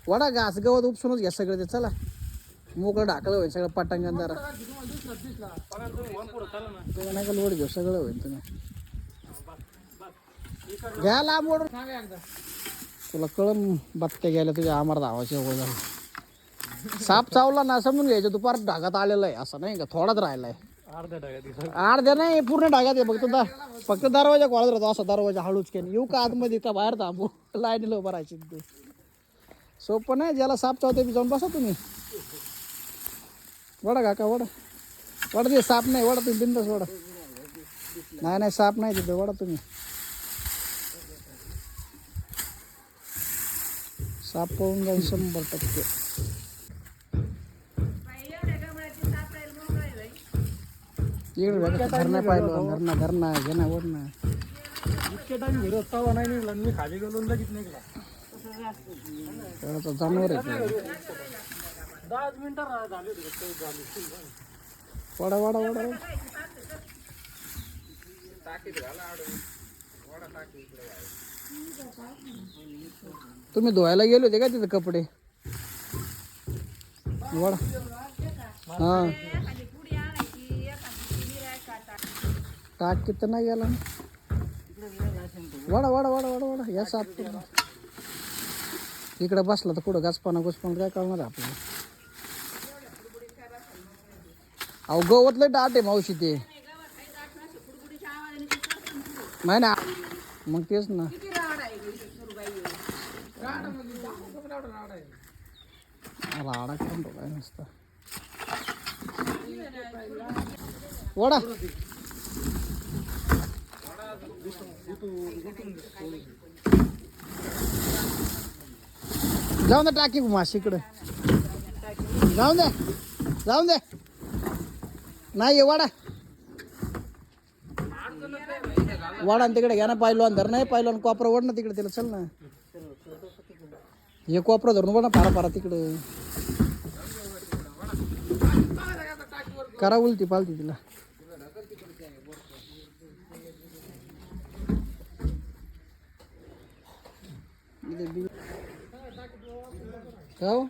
वडा घास गवत उपसूनच घ्या सगळं ते. चला मोकळं ढाकलं होईल सगळं पटांगण जरा नाही का लोड घेऊ सगळं होईल. तुम्ही घ्या लांब ओढून तुला कळम बत्त्या गेल्या तुझ्या आम्हाला धावाचे हो झालं. साप चावला ना समजून घ्यायचं दुपार ढागात आलेला आहे असं नाही का थोडाच राहिलाय. अर्ध्या नाही पूर्ण ढागात आहे. फक्त दरवाजा खोळत राहतो असा दरवाजा हळूच केला येऊ का आतमध्ये का बाहेर थांबू लाईनीला उभं राहायची. ते सोपं नाही ज्याला साप चावते जाऊन बसा तुम्ही. वडा काका वडा वडा ते साप नाही वडा तुम्ही बिंदास वडा. नाही साप नाही तिथे वडा तुम्ही. साप पळून जाईल 100%. धरणा पाहिलं धरणा घे ना वड ना. इतके टाइम घरी होता नाही निघला मी खाली गेलो लगेच निघला. जनावर आहे 10 मिनिटं झाले. वडा वडा वडा तुम्ही धुवायला गेले होते का तिथे कपडे. वडा हा टाक किती नाही गेला. वडा वडा वडा वडा वडा या साप इकडे बसला तर कुठं गाचपाना गुचपाना काय करणार आहे आपल्याला. अहो गवतलं दाट आहे मावशी ते नाही ना मग तेच ना. राडा करून काय नसतं. वडा जाऊन दे टाकी माशी इकडे जाऊन दे नाही वडा वडा तिकडे घ्या ना पाहिलं धर नाही पाहिलं कोपरा वड ना तिकडे तिला चल ना. हे कोपरा धरून वडा पारा पारा तिकडे करा उलटी पालती तिला. हो